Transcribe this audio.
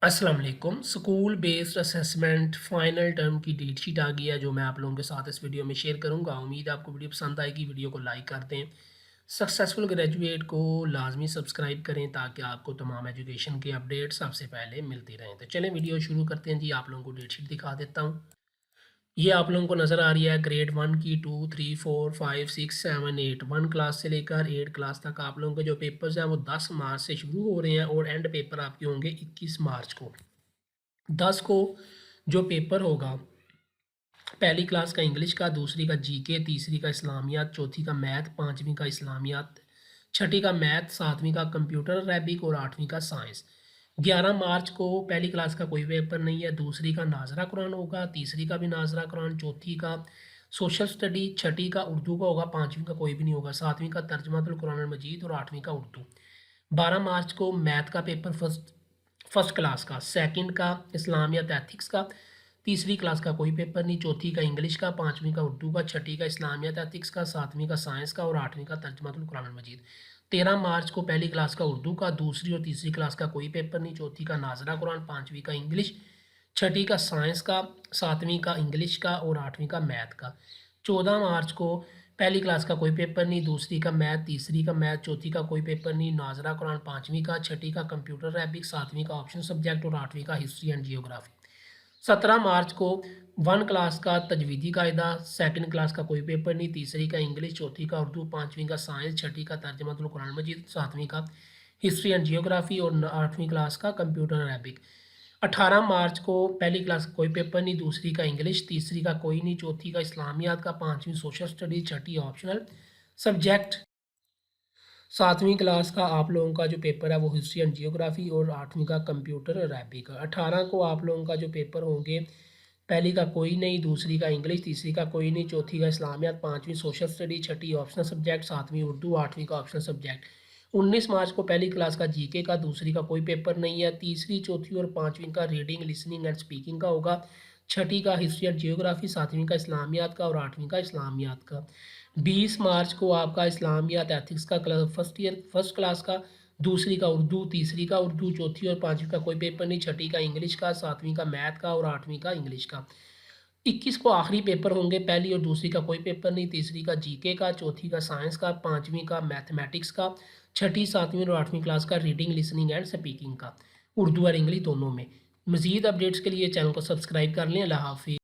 अस्सलाम वालेकुम। School based assessment final term की डेट शीट आ गई है जो मैं आप लोगों के साथ इस वीडियो में शेयर करूंगा। उम्मीद है आपको वीडियो पसंद आएगी। वीडियो को लाइक कर दें। सक्सेसफुल ग्रेजुएट को लाजमी सब्सक्राइब करें ताकि आपको तमाम एजुकेशन के अपडेट सबसे पहले मिलती रहें। तो चलें वीडियो शुरू करते हैं जी। आप लोगों को डेट शीट दिखा देता हूँ। ये आप लोगों को नज़र आ रही है ग्रेड 1 की 2, 3, 4, 5, 6, 7, 8 1 क्लास से लेकर 8 क्लास तक आप लोगों के जो पेपर्स हैं वो 10 मार्च से शुरू हो रहे हैं और एंड पेपर आपके होंगे 21 मार्च को। 10 को जो पेपर होगा, पहली क्लास का इंग्लिश का, दूसरी का जीके, तीसरी का इस्लामियात, चौथी का मैथ, पाँचवीं का इस्लामियात, छठी का मैथ, सातवीं का कंप्यूटर अरबिक और आठवीं का साइंस। 11 मार्च को पहली क्लास का कोई पेपर नहीं है। दूसरी का नाजरा कुरान होगा, तीसरी का भी नाजरा कुरान, चौथी का सोशल स्टडी, छठी का उर्दू का होगा, पाँचवीं का कोई भी नहीं होगा, सातवीं का तर्जमातुल कुरान मजीद और आठवीं का उर्दू। 12 मार्च को मैथ का पेपर फर्स्ट फर्स्ट क्लास का, सेकंड का इस्लामियात एथिक्स का, तीसरी क्लास का कोई पेपर नहीं, चौथी का इंग्लिश का, पाँचवीं का उर्दू का, छठी का इस्लामियात एथिक्स का, सातवीं का साइंस का और आठवीं का तर्जमातुल कुरान मजीद। 13 मार्च को पहली क्लास का उर्दू का, दूसरी और तीसरी क्लास का कोई पेपर नहीं, चौथी का नाजरा कुरान, पाँचवीं का इंग्लिश, छठी का साइंस का, सातवीं का इंग्लिश का और आठवीं का मैथ का। 14 मार्च को पहली क्लास का कोई पेपर नहीं, दूसरी का मैथ, तीसरी का मैथ, चौथी का कोई पेपर नहीं, नाजरा कुरान, पाँचवीं का, छठी का कंप्यूटर अरबिक, सातवीं का ऑप्शन सब्जेक्ट और आठवीं का हिस्ट्री एंड जियोग्राफी। 17 मार्च को 1 क्लास का तजवीदी कायदा, सेकंड क्लास का कोई पेपर नहीं, तीसरी का इंग्लिश, चौथी का उर्दू, पाँचवीं का साइंस, छठी का तर्जमातुल कुरान मजीद, सातवीं का हिस्ट्री एंड जियोग्राफी और आठवीं क्लास का कंप्यूटर अरबिक। 18 मार्च को पहली क्लास का कोई पेपर नहीं, दूसरी का इंग्लिश, तीसरी का कोई नहीं, चौथी का इस्लामियात का, पाँचवीं सोशल स्टडीज, छठी ऑप्शनल सब्जेक्ट, सातवीं क्लास का आप लोगों का जो पेपर है वो हिस्ट्री एंड जियोग्राफी और आठवीं का कंप्यूटर अरबिक। 18 को आप लोगों का जो पेपर होंगे, पहली का कोई नहीं, दूसरी का इंग्लिश, तीसरी का कोई नहीं, चौथी का इस्लामियात, पाँचवीं सोशल स्टडी, छठी ऑप्शनल सब्जेक्ट, सातवीं उर्दू, आठवीं का ऑप्शनल सब्जेक्ट। 19 मार्च को पहली क्लास का जीके का, दूसरी का कोई पेपर नहीं है, तीसरी, चौथी और पाँचवीं का रीडिंग, लिसनिंग एंड स्पीकिंग का होगा, छठी का हिस्ट्री एंड जियोग्राफी, सातवीं का इस्लामियात का और आठवीं का इस्लामियात का। 20 मार्च को आपका इस्लामियात एथिक्स का फर्स्ट क्लास का, दूसरी का उर्दू, तीसरी का उर्दू, चौथी और पाँचवीं का कोई पेपर नहीं, छठी का इंग्लिश का, सातवीं का मैथ का और आठवीं का इंग्लिश का। 21 को आखिरी पेपर होंगे, पहली और दूसरी का कोई पेपर नहीं, तीसरी का जीके का, चौथी का साइंस का, पाँचवीं का मैथमेटिक्स का, छठी, सातवीं और आठवीं क्लास का रीडिंग, लिसनिंग एंड स्पीकिंग का, उर्दू और इंग्लिश दोनों में। मज़ीद अपडेट्स के लिए चैनल को सब्सक्राइब कर लें। अल्लाह हाफिज़।